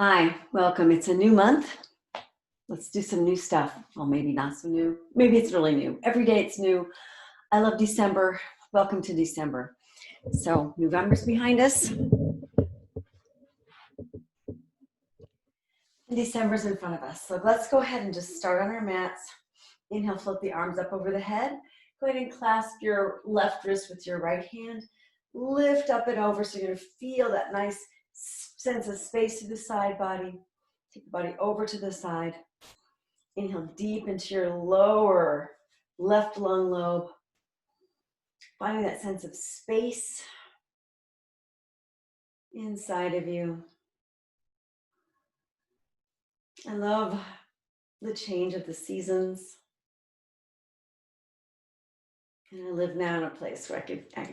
Hi, welcome. It's a new month. Let's do some new stuff. Well, maybe not so new. Maybe it's really new. Every day it's new. I love December. Welcome to December. So November's behind us. And December's in front of us. So let's go ahead and just start on our mats. Inhale, float the arms up over the head. Go ahead and clasp your left wrist with your right hand. Lift up and over so you're going to feel that nice sense of space through the side body. Take the body over to the side. Inhale deep into your lower left lung lobe. Finding that sense of space inside of you. I love the change of the seasons. And I live now in a place where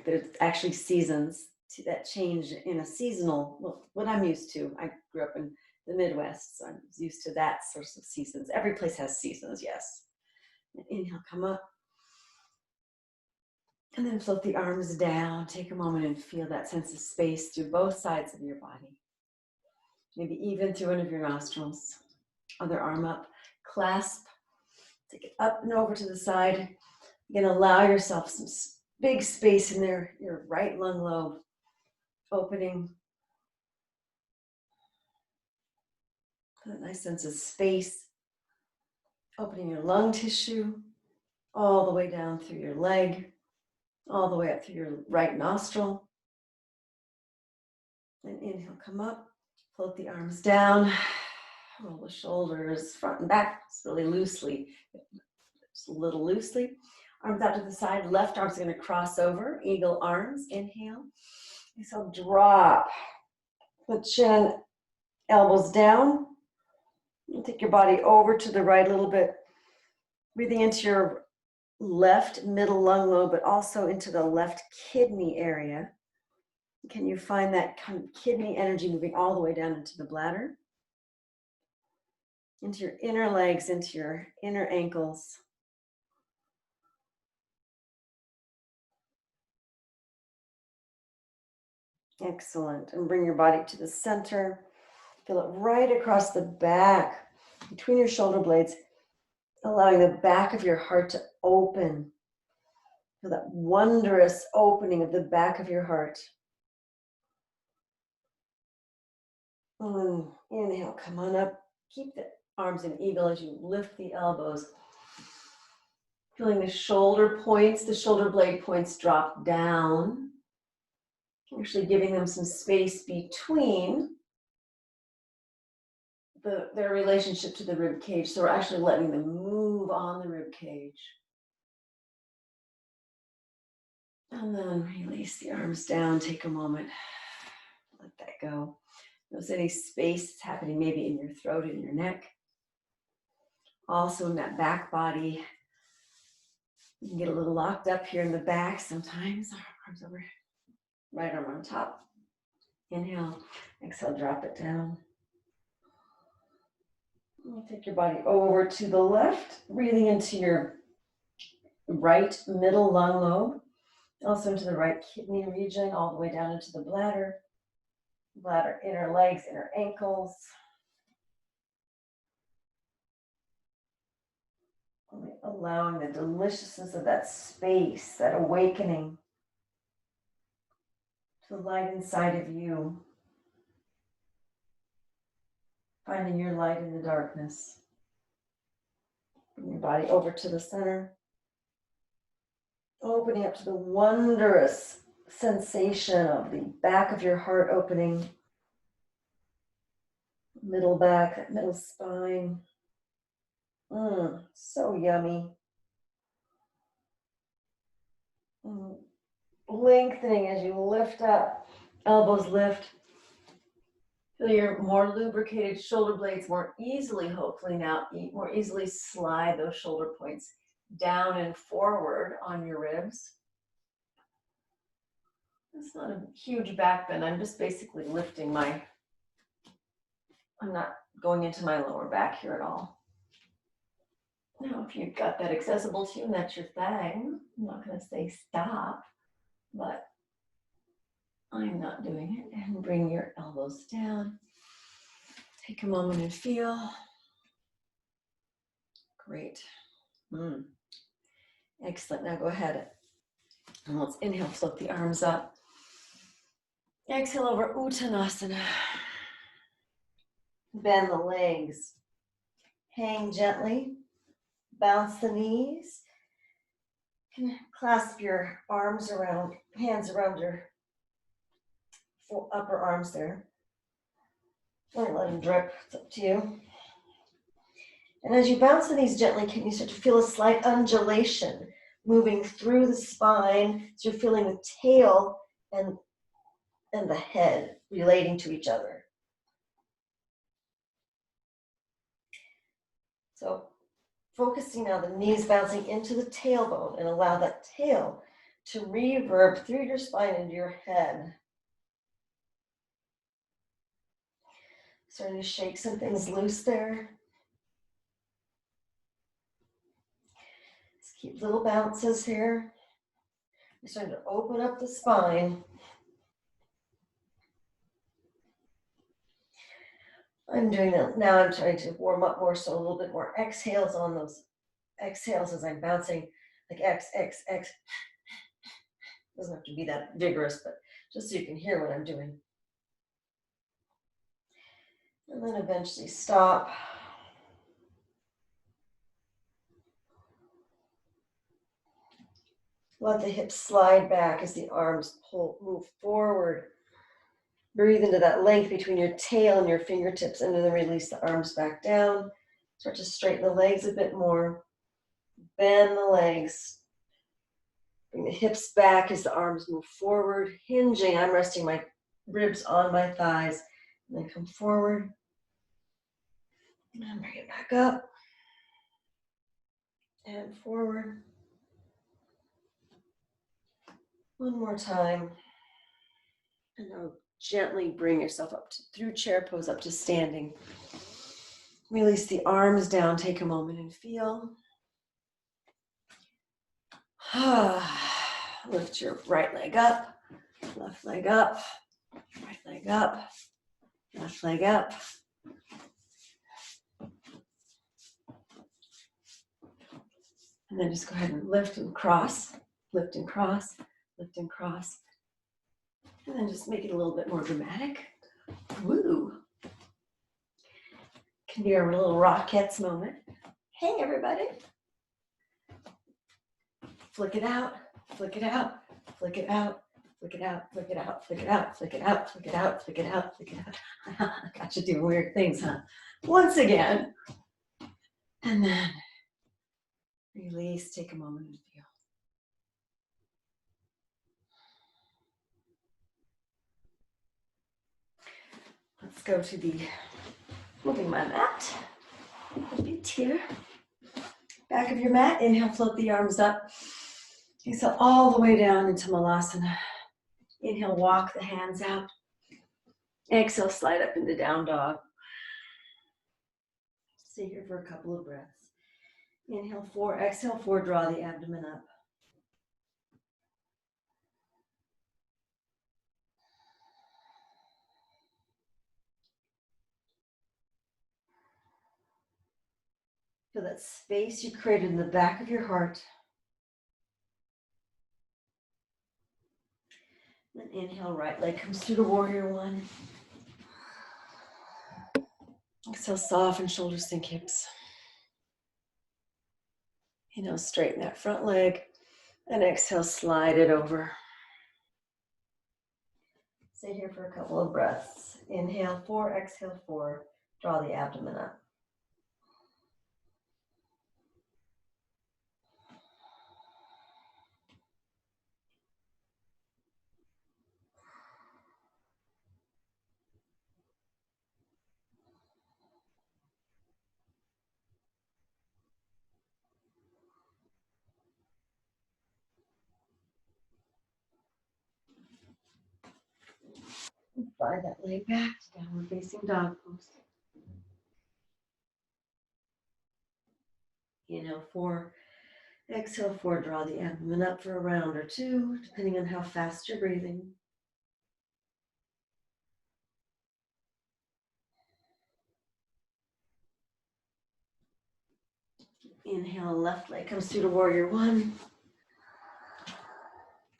there's actually seasons that change in a seasonal, well, what I'm used to. I grew up in the Midwest, so I'm used to that sorts of seasons. Every place has seasons, yes. And inhale, come up. And then float the arms down. Take a moment and feel that sense of space through both sides of your body. Maybe even through one of your nostrils. Other arm up. Clasp. Take it up and over to the side. You're going to allow yourself some big space in there, your right lung lobe. Opening. A nice sense of space. Opening your lung tissue all the way down through your leg. All the way up through your right nostril. And inhale, come up, float the arms down, roll the shoulders front and back, just really loosely, just a little loosely. Arms out to the side, left arm's gonna cross over, eagle arms, inhale. Exhale, drop the chin, elbows down. And take your body over to the right a little bit, breathing into your left middle lung lobe, but also into the left kidney area. Can you find that kind of kidney energy moving all the way down into the bladder? Into your inner legs, into your inner ankles. Excellent. And bring your body to the center. Feel it right across the back, between your shoulder blades, allowing the back of your heart to open. Feel that wondrous opening of the back of your heart. And inhale, come on up. Keep the arms in eagle as you lift the elbows. Feeling the shoulder points, the shoulder blade points drop down. Actually giving them some space between their relationship to the rib cage. So we're actually letting them move on the rib cage. And then release the arms down, take a moment, let that go. Notice any space that's happening maybe in your throat and your neck. Also in that back body, you can get a little locked up here in the back sometimes. Arms over, right arm on top. Inhale, exhale, drop it down. Take your body over to the left, breathing into your right middle lung lobe, also into the right kidney region, all the way down into the bladder. Bladder, inner legs, inner ankles. Allowing the deliciousness of that space, that awakening to the light inside of you. Finding your light in the darkness. Bring your body over to the center. Opening up to the wondrous sensation of the back of your heart opening. Middle back, middle spine. So yummy. Lengthening as you lift up. Elbows lift. Feel your more lubricated shoulder blades more easily, hopefully now, more easily slide those shoulder points down and forward on your ribs. It's not a huge back bend. I'm just basically lifting I'm not going into my lower back here at all. Now, if you've got that accessible to you and that's your thing, I'm not going to say stop, but I'm not doing it. And bring your elbows down. Take a moment and feel. Great. Excellent. Now go ahead and let's inhale, float the arms up. Exhale over uttanasana. Bend the legs. Hang gently. Bounce the knees. You can clasp your arms around, hands around your upper arms there. Or let them drip. It's up to you. And as you bounce the knees gently, can you start to feel a slight undulation moving through the spine? So you're feeling the tail and the head relating to each other. So focusing now the knees bouncing into the tailbone and allow that tail to reverb through your spine into your head. Starting to shake some things loose there. Just keep little bounces here. You're starting to open up the spine. I'm doing that now. I'm trying to warm up more, so a little bit more exhales on those exhales as I'm bouncing, like X, X, X. Doesn't have to be that vigorous, but just so you can hear what I'm doing. And then eventually stop. Let the hips slide back as the arms move forward. Breathe into that length between your tail and your fingertips, and then release the arms back down. Start to straighten the legs a bit more. Bend the legs. Bring the hips back as the arms move forward. Hinging, I'm resting my ribs on my thighs. And then come forward. And bring it back up. And forward. One more time. And now gently bring yourself up through chair pose up to standing. Release the arms down. Take a moment and feel. Lift your right leg up, left leg up, right leg up, left leg up. And then just go ahead and lift and cross, lift and cross, lift and cross. And then just make it a little bit more dramatic. Woo! Can be our little Rockettes moment. Hey, everybody. Flick it out, flick it out, flick it out, flick it out, flick it out, flick it out, flick it out, flick it out, flick it out, flick it out. Got you doing weird things, huh? Once again. And then release, take a moment and feel. Let's go to the moving my mat. A bit here. Back of your mat, inhale, float the arms up. Exhale all the way down into malasana. Inhale, walk the hands out. Exhale, slide up into down dog. Stay here for a couple of breaths. Inhale 4, exhale 4, draw the abdomen up. Feel that space you created in the back of your heart. Then inhale, right leg comes through to warrior 1. Exhale, soften shoulders, sink hips. Inhale, straighten that front leg. And exhale, slide it over. Stay here for a couple of breaths. Inhale 4, exhale 4. Draw the abdomen up. Slide that leg back to downward facing dog pose. Inhale 4, exhale 4, draw the abdomen up for a round or 2, depending on how fast you're breathing. Inhale, left leg comes through to warrior one.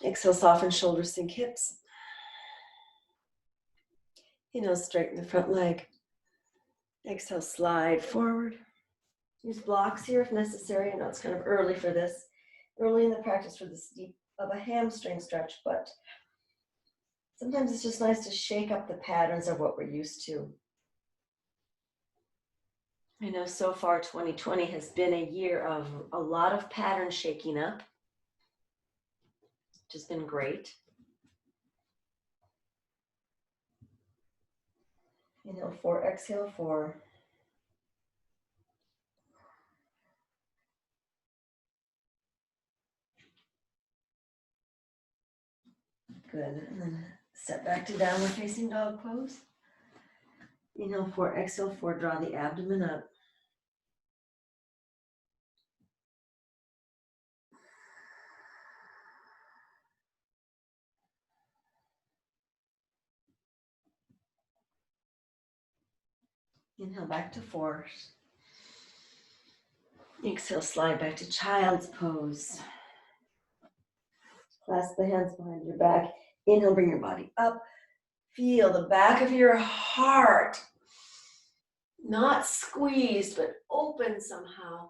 Exhale, soften shoulders, sink hips. Inhale, straighten the front leg. Exhale, slide forward. Use blocks here if necessary. I know it's kind of early for this, early in the practice for this deep of a hamstring stretch, but sometimes it's just nice to shake up the patterns of what we're used to. I know so far 2020 has been a year of a lot of pattern shaking up, which has been great. Inhale, 4, exhale, 4. Good, and then step back to downward facing dog pose. Inhale, 4, exhale, 4, draw the abdomen up. Inhale, back to 4. Exhale, slide back to child's pose. Clasp the hands behind your back. Inhale, bring your body up. Feel the back of your heart, not squeezed, but open somehow.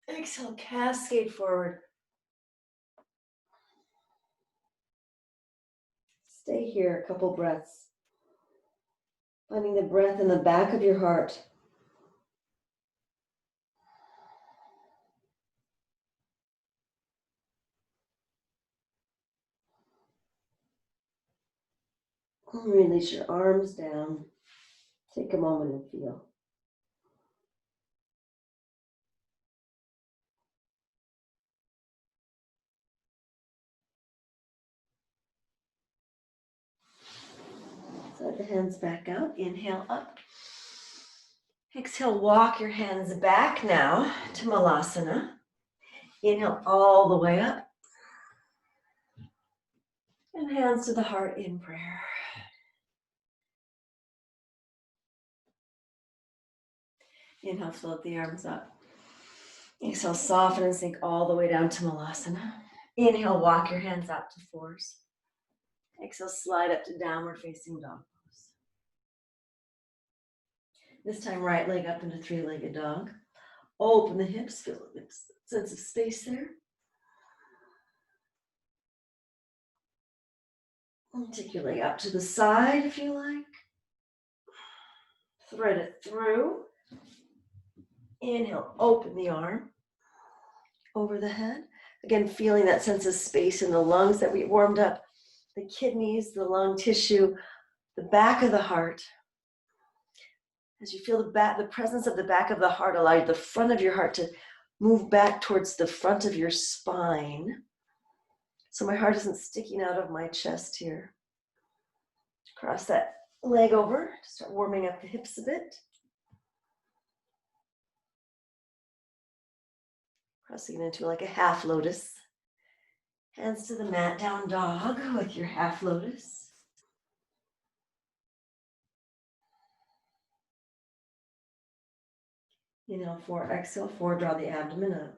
Exhale, cascade forward. Stay here a couple breaths. Finding the breath in the back of your heart. Release your arms down. Take a moment and feel. Slide the hands back out. Inhale up. Exhale, walk your hands back now to malasana. Inhale all the way up. And hands to the heart in prayer. Inhale, float the arms up. Exhale, soften and sink all the way down to malasana. Inhale, walk your hands out to 4s. Exhale, slide up to downward facing dog pose. This time, right leg up into 3-legged dog. Open the hips, feel a sense of space there. And take your leg up to the side if you like. Thread it through. Inhale, open the arm over the head. Again, feeling that sense of space in the lungs that we warmed up, the kidneys, the lung tissue, the back of the heart. As you feel the presence of the back of the heart, allow the front of your heart to move back towards the front of your spine. So my heart isn't sticking out of my chest here. Cross that leg over, start warming up the hips a bit. Crossing into like a half lotus. Hands to the mat, down dog with your half lotus. Inhale, 4, exhale, 4, draw the abdomen up.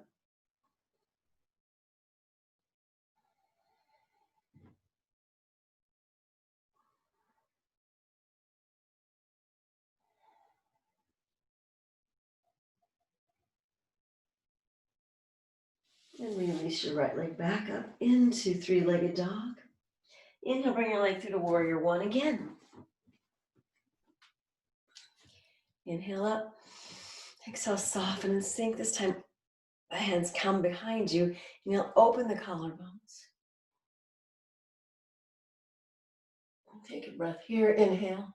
And release your right leg back up into 3-legged dog. Inhale, bring your leg through to warrior one again. Inhale up. Exhale, soften and sink. This time, the hands come behind you. Inhale, open the collarbones. Take a breath here. Inhale.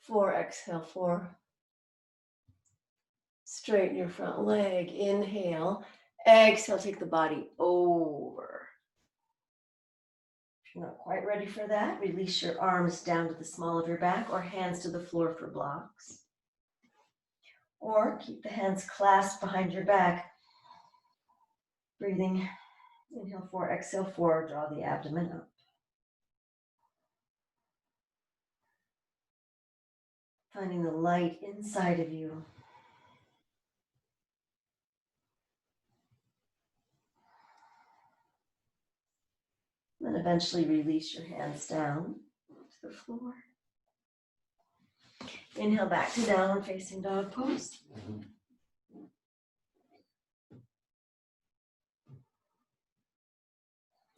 4, exhale, 4. Straighten your front leg. Inhale. Exhale, take the body over. If you're not quite ready for that, release your arms down to the small of your back or hands to the floor for blocks. Or keep the hands clasped behind your back. Breathing. Inhale, 4, exhale, 4. Draw the abdomen up. Finding the light inside of you. And eventually release your hands down to the floor. Inhale back to downward facing dog pose.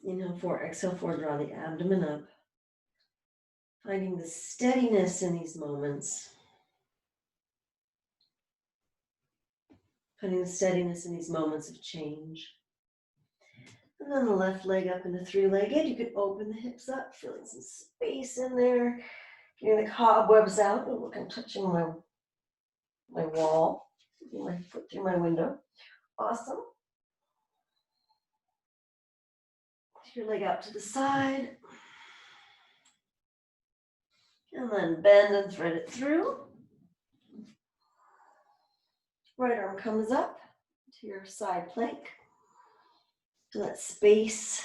Inhale 4, exhale 4, draw the abdomen up. Finding the steadiness in these moments. Finding the steadiness in these moments of change. And then the left leg up into three-legged. You can open the hips up, feeling some space in there. Getting the cobwebs out. Oh, look, I'm touching my wall. Getting my foot through my window. Awesome. Take your leg out to the side. And then bend and thread it through. Right arm comes up to your side plank. To that space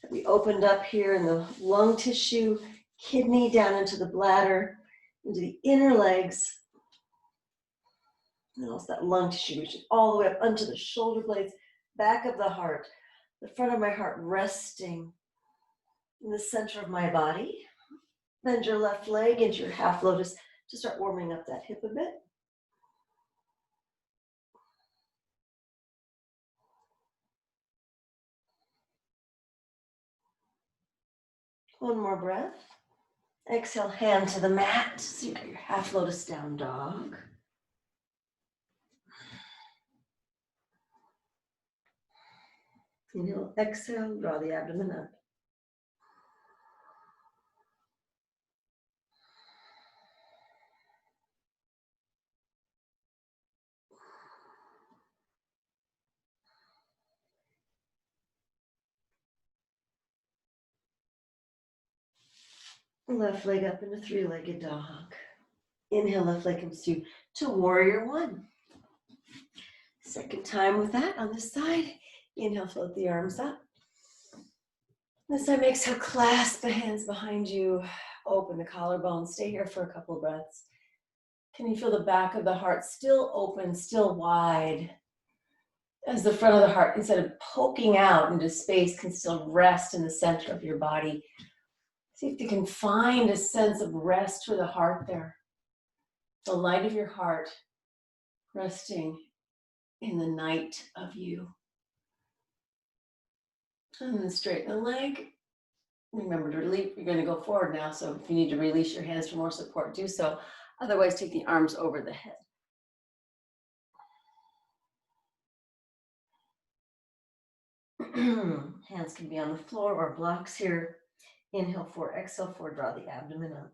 that we opened up here in the lung tissue, kidney down into the bladder, into the inner legs. And also that lung tissue reaching all the way up onto the shoulder blades, back of the heart, the front of my heart resting in the center of my body. Bend your left leg into your half lotus to start warming up that hip a bit. One more breath. Exhale, hand to the mat. So you got your half lotus down dog. Inhale, exhale, draw the abdomen up. Left leg up into three-legged dog. Inhale, left leg comes to warrior one. Second time with that on this side. Inhale, float the arms up. This time, exhale, clasp the hands behind you. Open the collarbone. Stay here for a couple of breaths. Can you feel the back of the heart still open, still wide? As the front of the heart, instead of poking out into space, can still rest in the center of your body. See if you can find a sense of rest for the heart there. The light of your heart resting in the night of you. And then straighten the leg. Remember to release, you're going to go forward now, so if you need to release your hands for more support, do so. Otherwise, take the arms over the head. Hands can be on the floor or blocks here. Inhale 4, exhale 4, draw the abdomen up.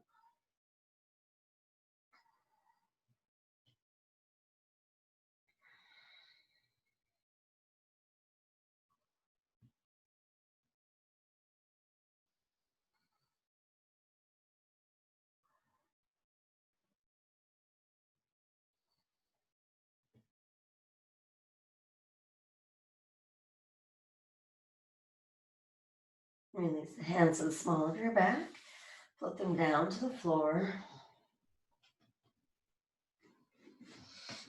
Release the hands to the small of your back. Float them down to the floor.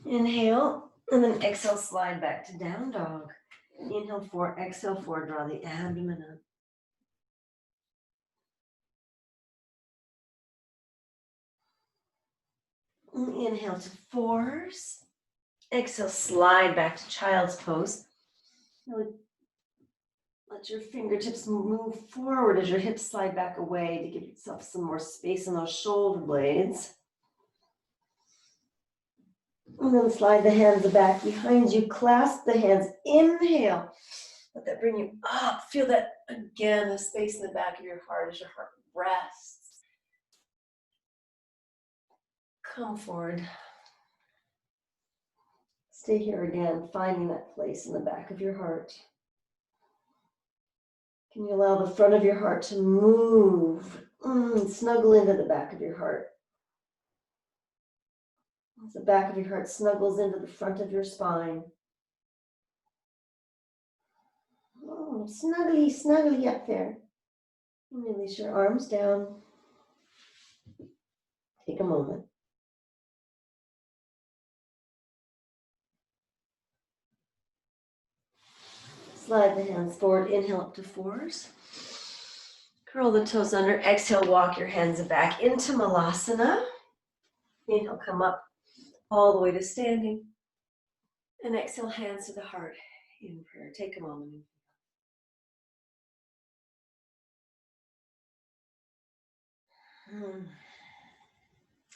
Inhale, and then exhale, slide back to down dog. Inhale 4, exhale 4, draw the abdomen up. Inhale to fours. Exhale, slide back to child's pose. Let your fingertips move forward as your hips slide back away to give yourself some more space in those shoulder blades. And then slide the hands back behind you. Clasp the hands. Inhale. Let that bring you up. Feel that again, the space in the back of your heart as your heart rests. Come forward. Stay here again, finding that place in the back of your heart. Can you allow the front of your heart to move? Snuggle into the back of your heart. As the back of your heart snuggles into the front of your spine. Snuggly, snuggly up there. And release your arms down. Take a moment. Slide the hands forward. Inhale up to fours. Curl the toes under. Exhale, walk your hands back into malasana. Inhale, come up all the way to standing. And exhale, hands to the heart in prayer. Take a moment.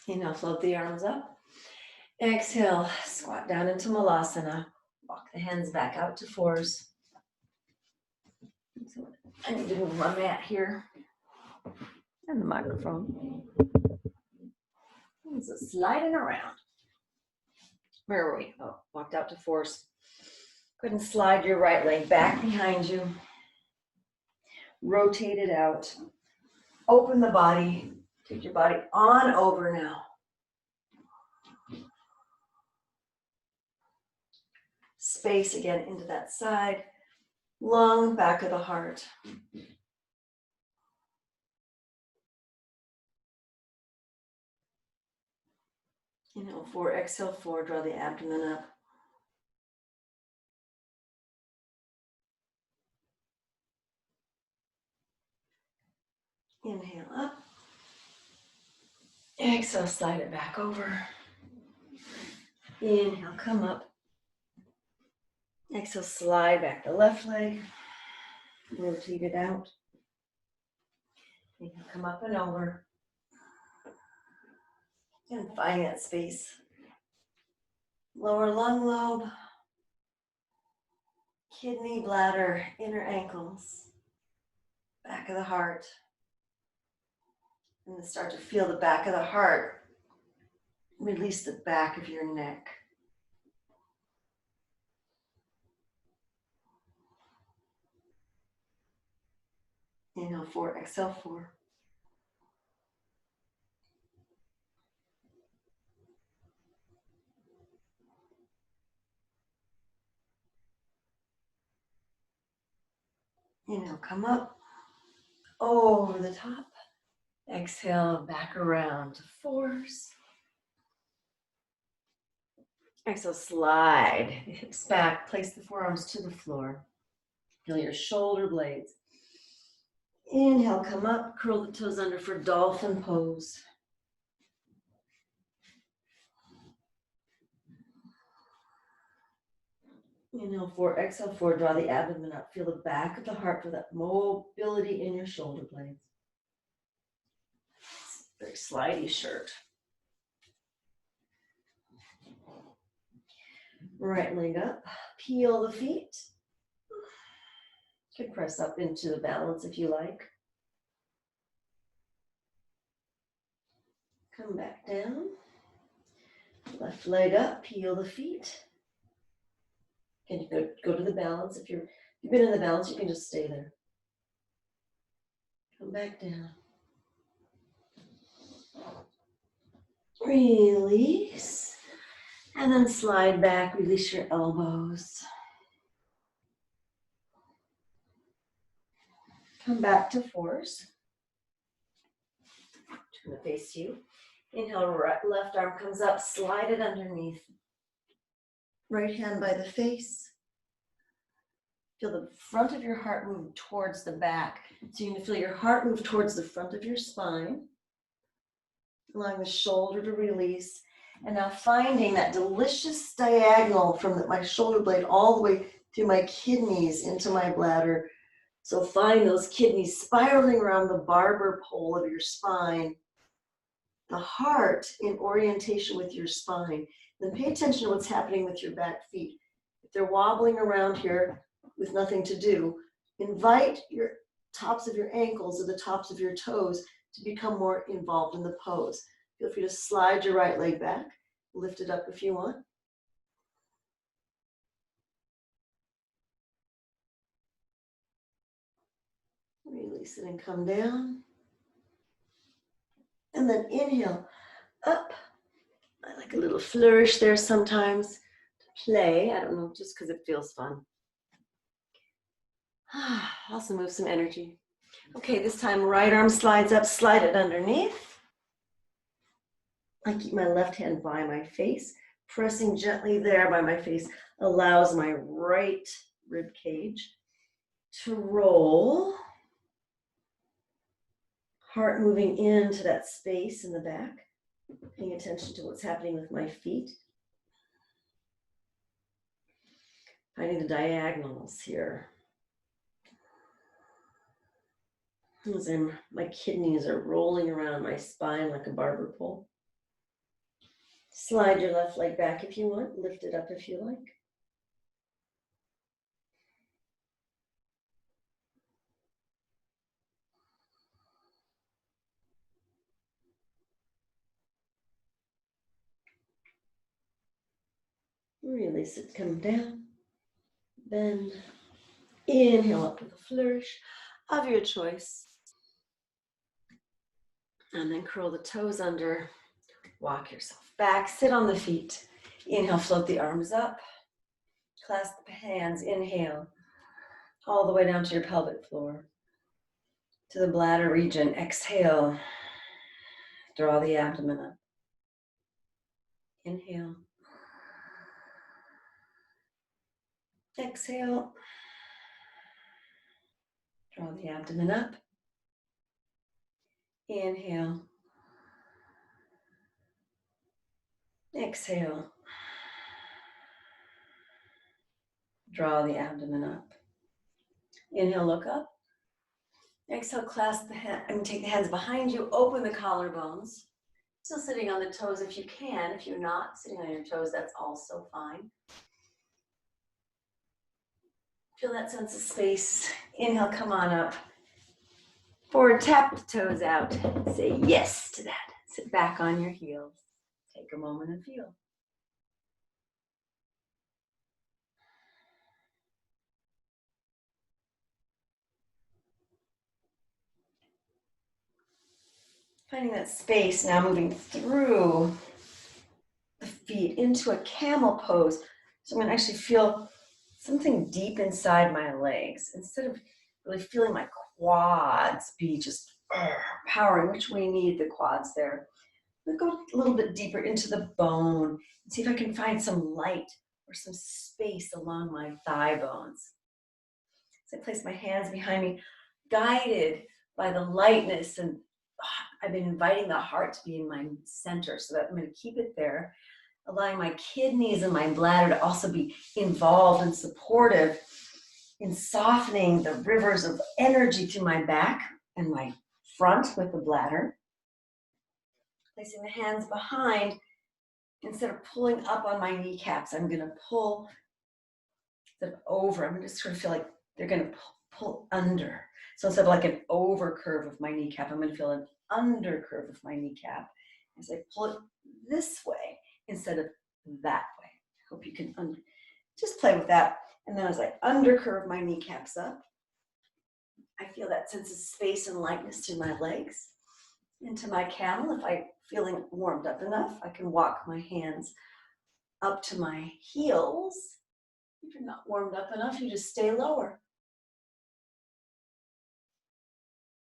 Inhale, float the arms up. Exhale, squat down into malasana. Walk the hands back out to fours. So I need to move my mat here and the microphone. So sliding around. Where were we? Oh, walked out to fours. Go ahead and slide your right leg back behind you. Rotate it out. Open the body. Take your body on over now. Space again into that side. Long back of the heart. Inhale, 4, exhale, 4, draw the abdomen up. Inhale up. Exhale, slide it back over. Inhale, come up. Exhale, slide back the left leg. Rotate it out. Inhale, come up and over. And find that space. Lower lung lobe, kidney, bladder, inner ankles, back of the heart. And then start to feel the back of the heart. Release the back of your neck. Inhale, 4, exhale, 4. Inhale, come up, over the top. Exhale, back around to fours. Exhale, slide the hips back, place the forearms to the floor. Feel your shoulder blades. Inhale, come up, curl the toes under for dolphin pose. Inhale, 4, exhale, 4, draw the abdomen up. Feel the back of the heart for that mobility in your shoulder blades. Very slidey shirt. Right leg up, peel the feet. You can press up into the balance if you like. Come back down. Left leg up, peel the feet. Can you go to the balance? If you've been in the balance, you can just stay there. Come back down. Release. And then slide back, release your elbows. Come back to fours. Turn to face you. Inhale, right, left arm comes up, slide it underneath. Right hand by the face. Feel the front of your heart move towards the back. So you're going to feel your heart move towards the front of your spine. Allowing the shoulder to release. And now finding that delicious diagonal from my shoulder blade all the way through my kidneys into my bladder. So find those kidneys spiraling around the barber pole of your spine. The heart in orientation with your spine. Then pay attention to what's happening with your back feet. If they're wobbling around here with nothing to do, invite your tops of your ankles or the tops of your toes to become more involved in the pose. Feel free to slide your right leg back, lift it up if you want. Release it and come down. And then inhale, up. I like a little flourish there sometimes to play. I don't know, just because it feels fun. Also move some energy. Okay, this time right arm slides up, slide it underneath. I keep my left hand by my face. Pressing gently there by my face allows my right rib cage to roll. Heart moving into that space in the back, paying attention to what's happening with my feet. Finding the diagonals here. As my kidneys are rolling around my spine like a barber pole. Slide your left leg back if you want. Lift it up if you like. Release it, come down. Bend. Inhale up with a flourish of your choice. And then curl the toes under. Walk yourself back. Sit on the feet. Inhale, float the arms up. Clasp the hands. Inhale. All the way down to your pelvic floor. To the bladder region. Exhale. Draw the abdomen up. Inhale. Exhale. Draw the abdomen up. Inhale. Exhale. Draw the abdomen up. Inhale, look up. Exhale, clasp the hand. Take the hands behind you. Open the collarbones. Still sitting on the toes if you can. If you're not sitting on your toes, that's also fine. Feel that sense of space. Inhale, come on up. Forward, tap the toes out. Say yes to that. Sit back on your heels. Take a moment and feel. Finding that space, now moving through the feet into a camel pose. So I'm going to actually feel something deep inside my legs. Instead of really feeling my quads be just powering, which we need the quads there. I'm going to go a little bit deeper into the bone and see if I can find some light or some space along my thigh bones. So I place my hands behind me, guided by the lightness, and I've been inviting the heart to be in my center, so that I'm going to keep it there, allowing my kidneys and my bladder to also be involved and supportive in softening the rivers of energy through my back and my front with the bladder. Placing the hands behind, instead of pulling up on my kneecaps, I'm going to pull them over. I'm going to sort of feel like they're going to pull under. So instead of like an over curve of my kneecap, I'm going to feel an under curve of my kneecap as I pull it this way instead of that way. I hope you can just play with that. And then as I under curve my kneecaps up, I feel that sense of space and lightness to my legs. Into my camel. If I'm feeling warmed up enough, I can walk my hands up to my heels. If you're not warmed up enough, you just stay lower.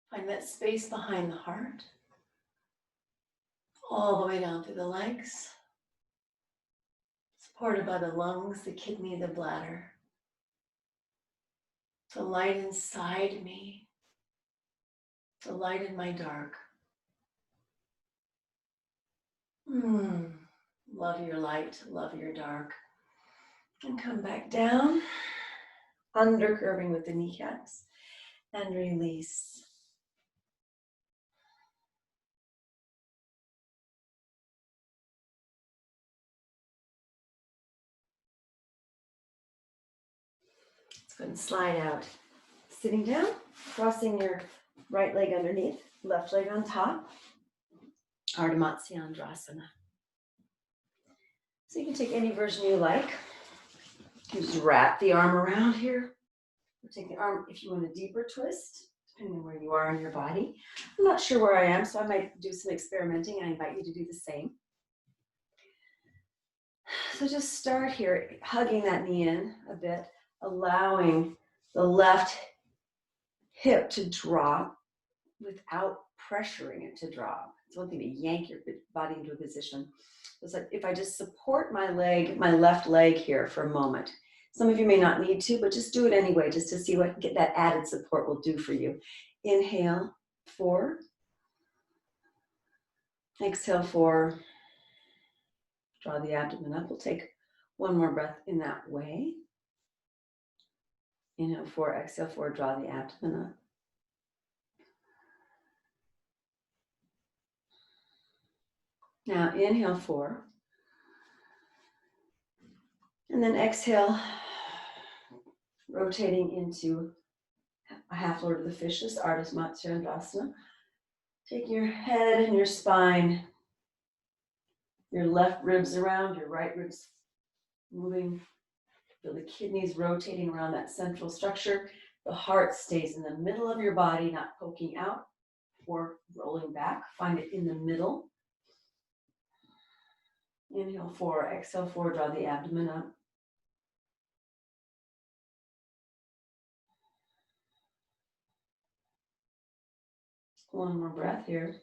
Find that space behind the heart, all the way down through the legs, supported by the lungs, the kidney, the bladder. The light inside me, the light in my dark. Love your light, love your dark. And come back down, under curving with the kneecaps, and release. Let's go ahead and slide out. Sitting down, crossing your right leg underneath, left leg on top, ardha matsyendrasana. So you can take any version you like. You can just wrap the arm around here. Or take the arm if you want a deeper twist, depending on where you are in your body. I'm not sure where I am, so I might do some experimenting. I invite you to do the same. So just start here, hugging that knee in a bit, allowing the left hip to drop without pressuring it to drop. It's one thing to yank your body into a position. It's like if I just support my leg, my left leg here for a moment. Some of you may not need to, but just do it anyway, just to see what that added support will do for you. Inhale, 4, Exhale 4. Draw the abdomen up. We'll take one more breath in that way. Inhale 4, exhale 4, draw the abdomen up. Now inhale 4. And then exhale, rotating into a half lord of the fishes, ardha matsyendrasana. Take your head and your spine, your left ribs around, your right ribs moving. Feel the kidneys rotating around that central structure. The heart stays in the middle of your body, not poking out or rolling back. Find it in the middle. Inhale 4, exhale 4, draw the abdomen up. One more breath here.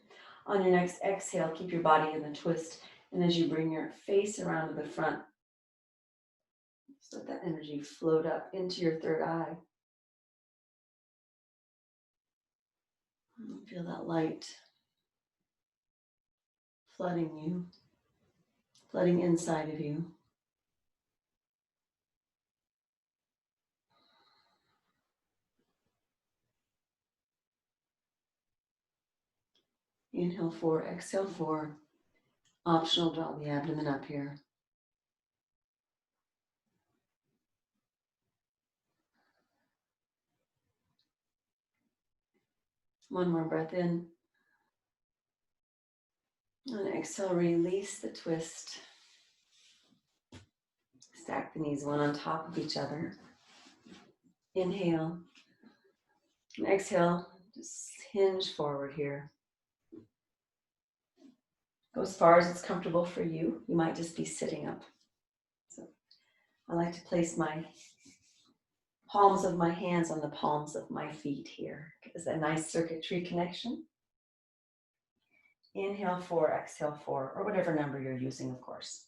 On your next exhale, keep your body in the twist. And as you bring your face around to the front, just let that energy float up into your third eye. And feel that light flooding you, flooding inside of you. Inhale 4, exhale 4. Optional, draw the abdomen up here. One more breath in. And exhale, release the twist. Stack the knees one on top of each other. Inhale. And exhale, just hinge forward here. Go as far as it's comfortable for you. You might just be sitting up. So I like to place my palms of my hands on the palms of my feet here. Gives a nice circuitry connection. Inhale 4, exhale 4, or whatever number you're using, of course.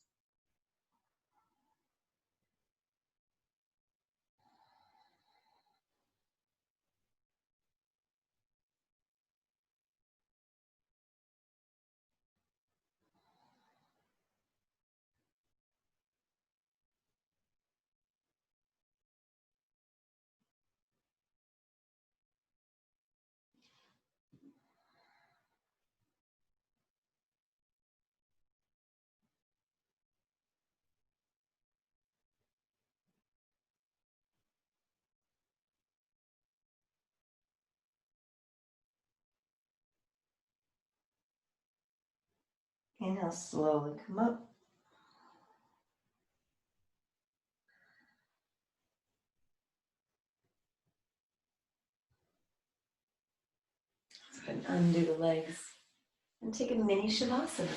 Inhale, slowly come up. Let's go ahead and undo the legs and take a mini savasana.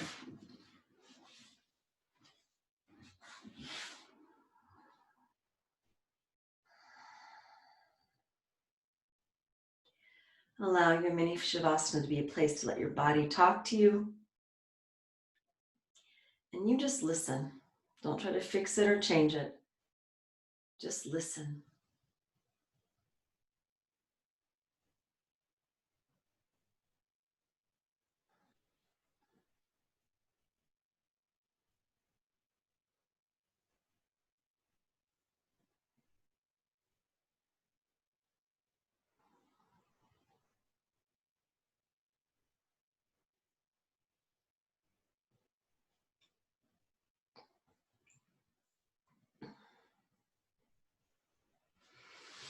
Allow your mini shavasana to be a place to let your body talk to you. And you just listen. Don't try to fix it or change it. Just listen.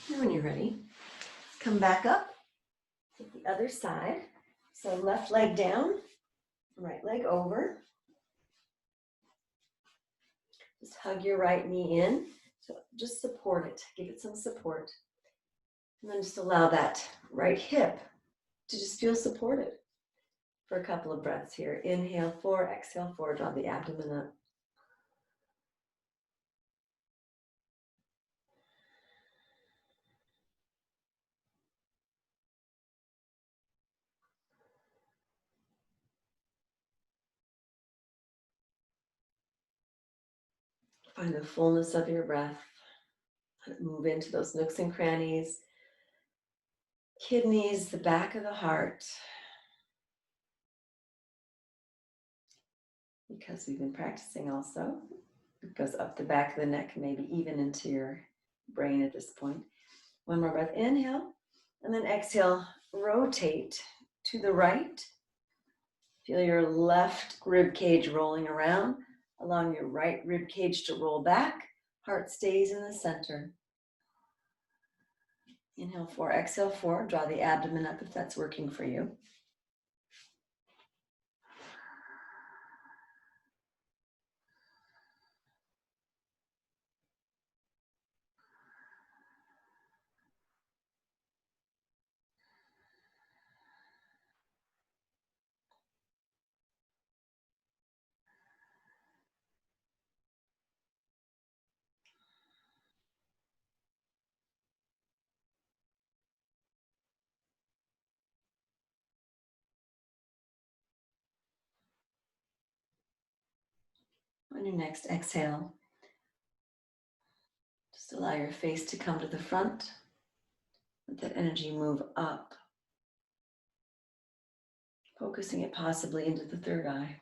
And when you're ready, come back up. Take the other side. So left leg down, right leg over. Just hug your right knee in. So just support it. Give it some support. And then just allow that right hip to just feel supported for a couple of breaths here. Inhale 4, exhale 4, draw the abdomen up. Find the fullness of your breath. Let it move into those nooks and crannies, kidneys, the back of the heart. because we've been practicing also. It goes up the back of the neck, maybe even into your brain at this point. One more breath, inhale, and then exhale, rotate to the right. Feel your left rib cage rolling around, allowing your right rib cage to roll back. Heart stays in the center. Inhale 4, exhale 4. Draw the abdomen up if that's working for you. On your next exhale, just allow your face to come to the front. Let that energy move up, focusing it possibly into the third eye.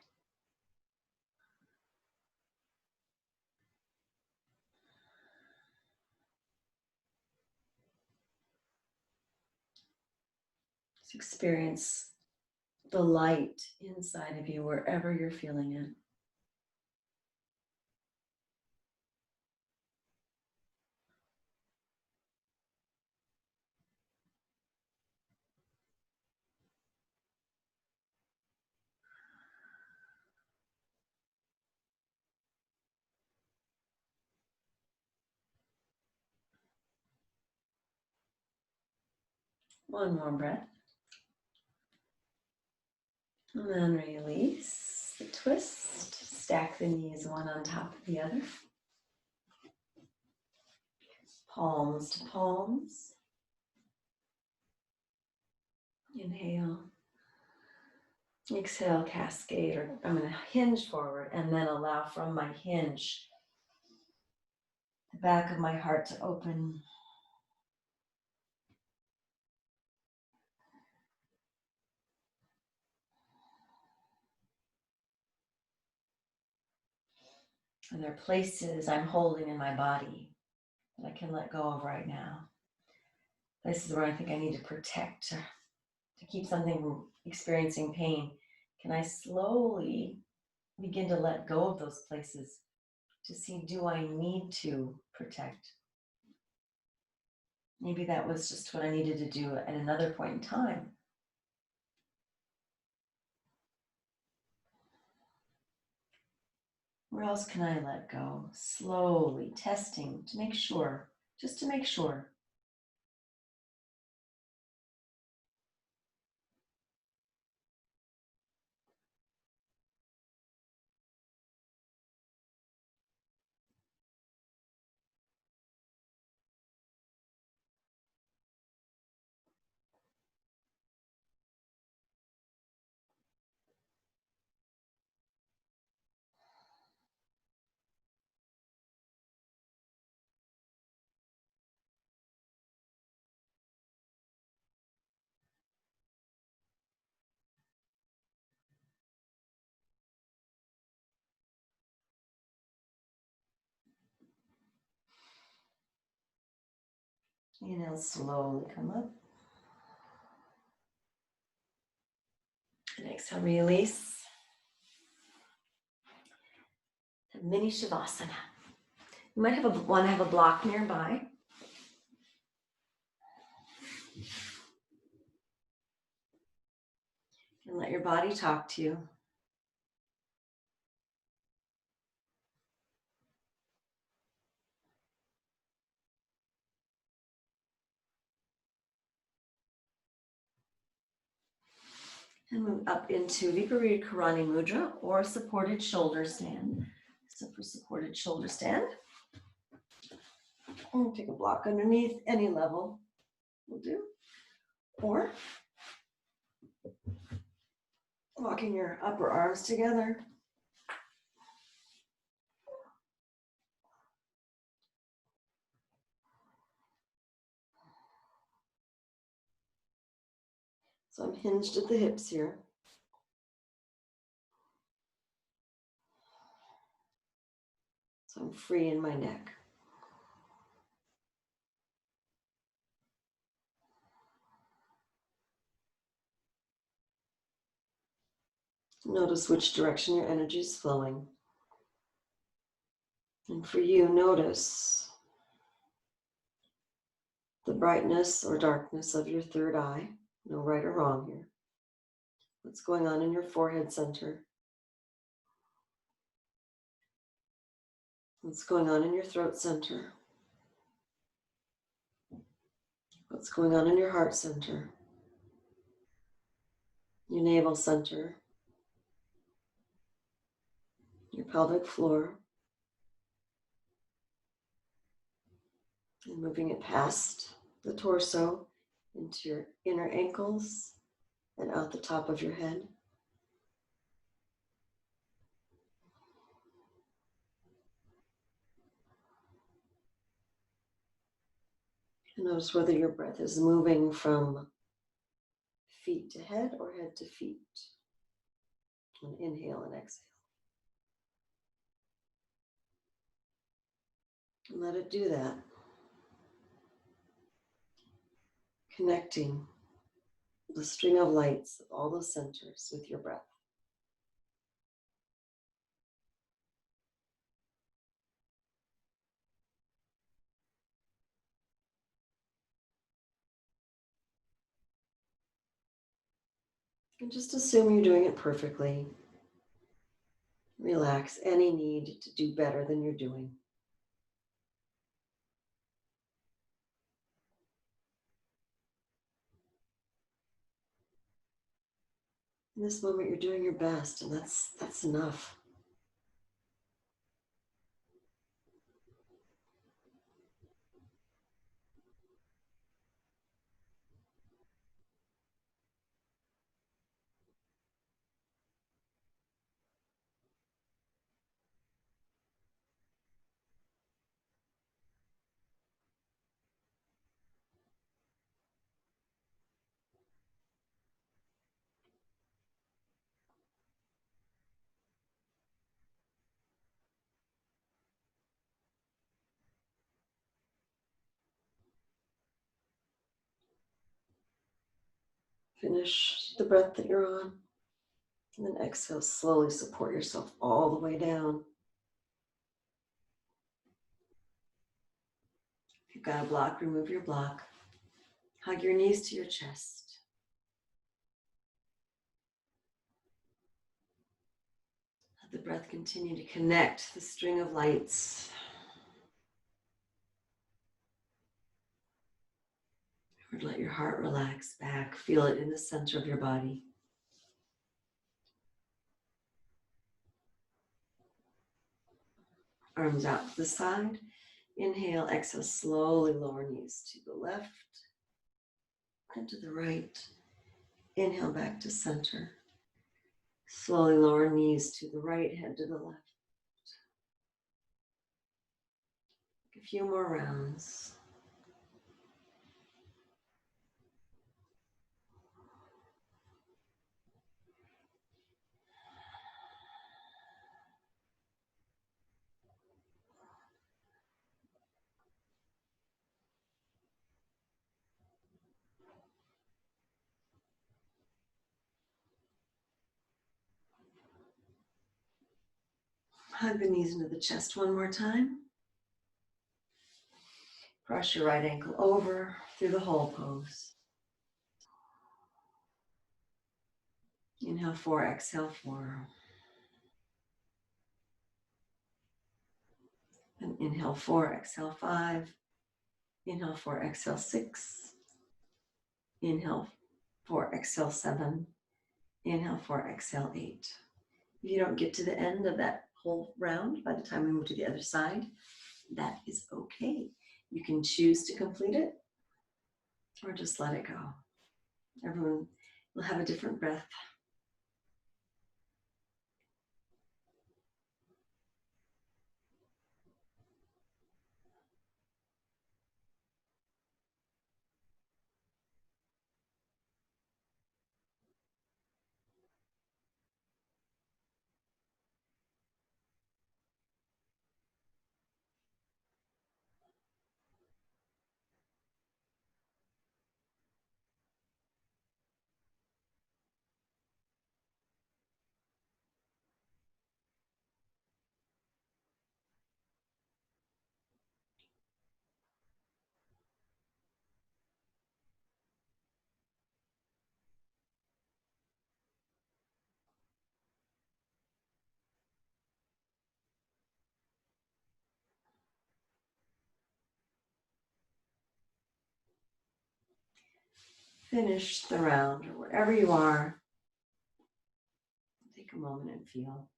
Just experience the light inside of you wherever you're feeling it. One more breath. And then release the twist. Stack the knees one on top of the other. Palms to palms. Inhale. Exhale, cascade, or I'm going to hinge forward and then allow from my hinge the back of my heart to open. Are there places I'm holding in my body that I can let go of right now? Places where I think I need to protect, to keep something from experiencing pain. Can I slowly begin to let go of those places to see, do I need to protect? Maybe that was just what I needed to do at another point in time. Where else can I let go? Slowly testing to make sure, just to make sure. Inhale, slowly come up. And exhale, release. Mini savasana. You might want to have a block nearby. And let your body talk to you. And move up into viparita karani mudra or supported shoulder stand. So for supported shoulder stand, we'll take a block underneath, any level will do. Or walking your upper arms together. So I'm hinged at the hips here. So I'm free in my neck. Notice which direction your energy is flowing. And for you, notice the brightness or darkness of your third eye. No right or wrong here. What's going on in your forehead center? What's going on in your throat center? What's going on in your heart center? Your navel center? Your pelvic floor? And moving it past the torso into your inner ankles and out the top of your head. And notice whether your breath is moving from feet to head or head to feet. And inhale and exhale. And let it do that. Connecting the string of lights of all those centers with your breath. And just assume you're doing it perfectly. Relax any need to do better than you're doing. In this moment, you're doing your best, and that's enough. Finish the breath that you're on, and then exhale, slowly support yourself all the way down. If you've got a block, remove your block. Hug your knees to your chest. Let the breath continue to connect the string of lights. Or let your heart relax back. Feel it in the center of your body. Arms out to the side. Inhale, exhale, slowly lower knees to the left and to the right. Inhale back to center. Slowly lower knees to the right, head to the left. A few more rounds. Hug the knees into the chest one more time. Cross your right ankle over through the whole pose. Inhale 4, exhale 4. And inhale 4, exhale 5. Inhale 4, exhale 6. Inhale 4, exhale 7. Inhale 4, exhale 8. If you don't get to the end of that whole round by the time we move to the other side, that is okay. You can choose to complete it or just let it go. Everyone will have a different breath. finish the round, or wherever you are, take a moment and feel.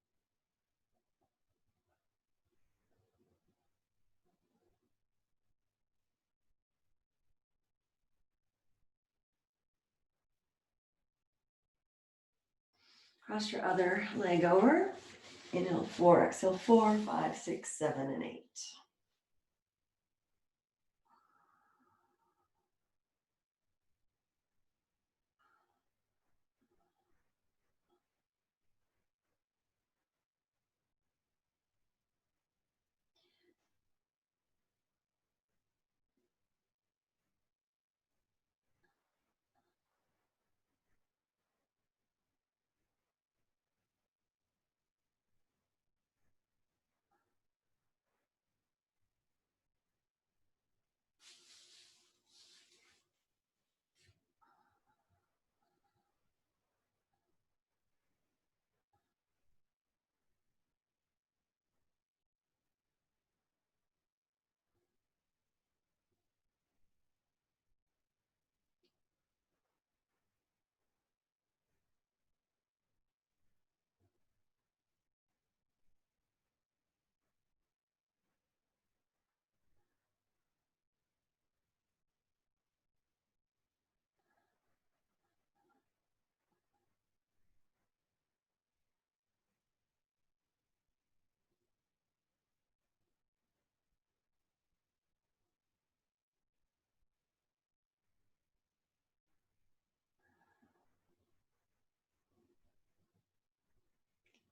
Cross your other leg over. Inhale 4, exhale 4, 5, 6, 7, and 8.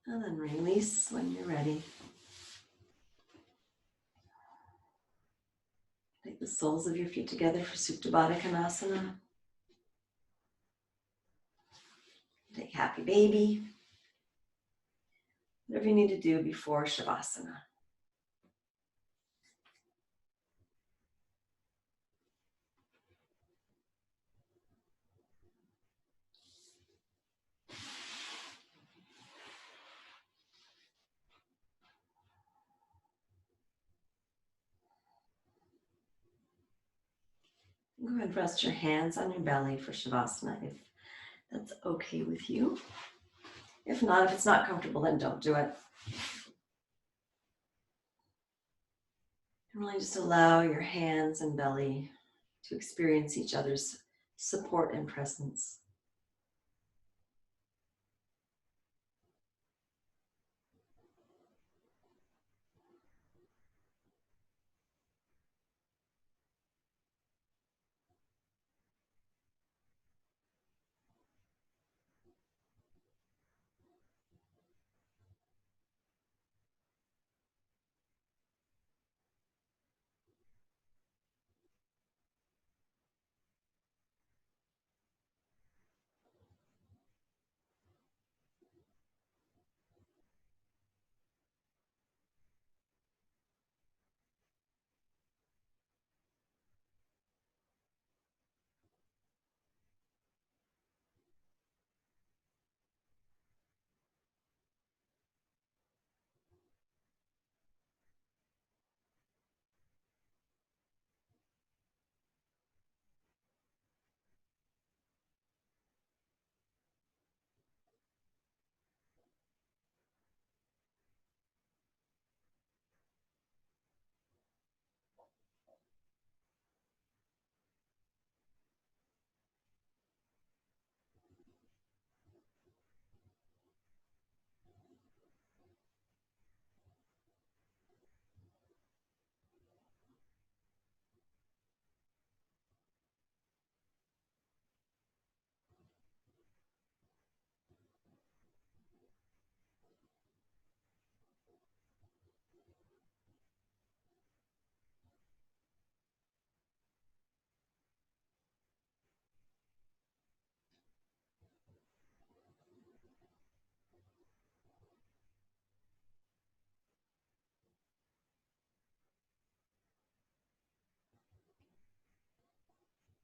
And then release when you're ready. Take the soles of your feet together for Supta Baddha Konasana. Take happy baby. Whatever you need to do before Shavasana. Go ahead and rest your hands on your belly for Shavasana if that's okay with you. If not, if it's not comfortable, then don't do it. And really just allow your hands and belly to experience each other's support and presence.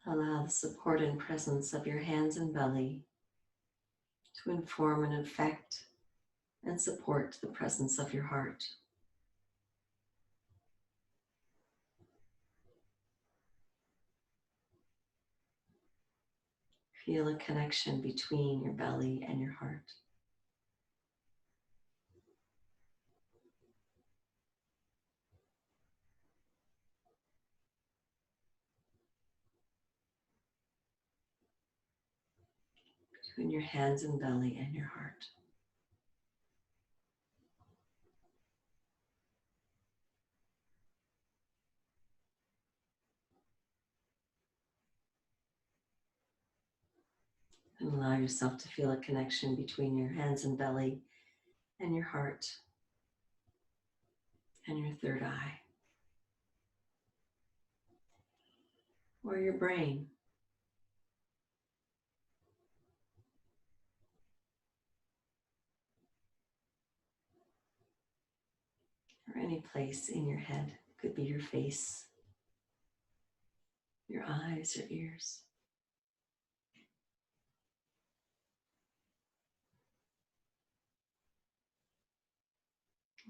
Allow the support and presence of your hands and belly to inform and affect and support the presence of your heart. Feel a connection between your belly and your heart. Between your hands and belly and your heart. And allow yourself to feel a connection between your hands and belly and your heart and your third eye. Or your brain. Or any place in your head. It could be your face, your eyes, your ears.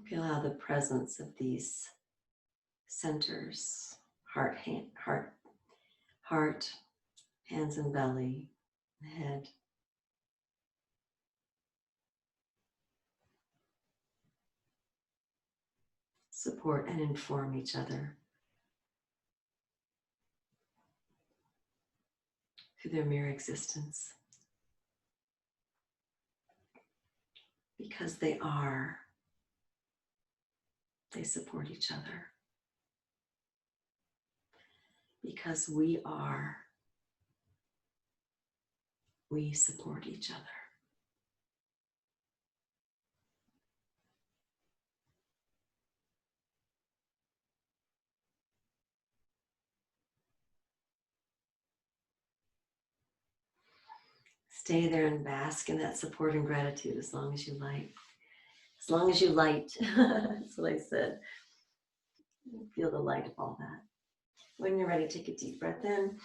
Feel how the presence of these centers, heart, hands and belly, head, support and inform each other through their mere existence. Because they support each other. Because we support each other. Stay there and bask in that support and gratitude as long as you like. As long as you light. That's what I said. Feel the light of all that. When you're ready, take a deep breath in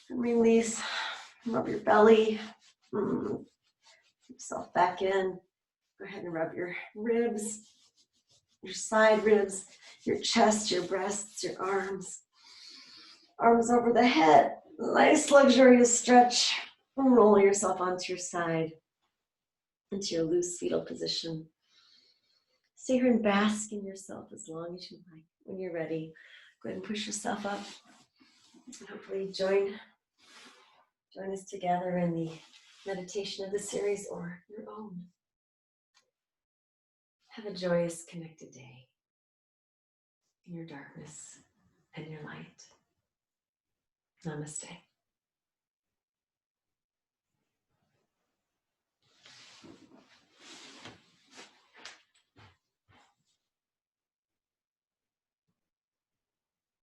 and release. Rub your belly. Yourself back in. Go ahead and rub your ribs, your side ribs, your chest, your breasts, your arms. Arms over the head. Nice luxurious stretch. Roll yourself onto your side, into your loose fetal position. Stay here and bask in yourself as long as you like. When you're ready, go ahead and push yourself up. And hopefully join us together in the meditation of the series or your own. Have a joyous, connected day in your darkness and your light. Namaste.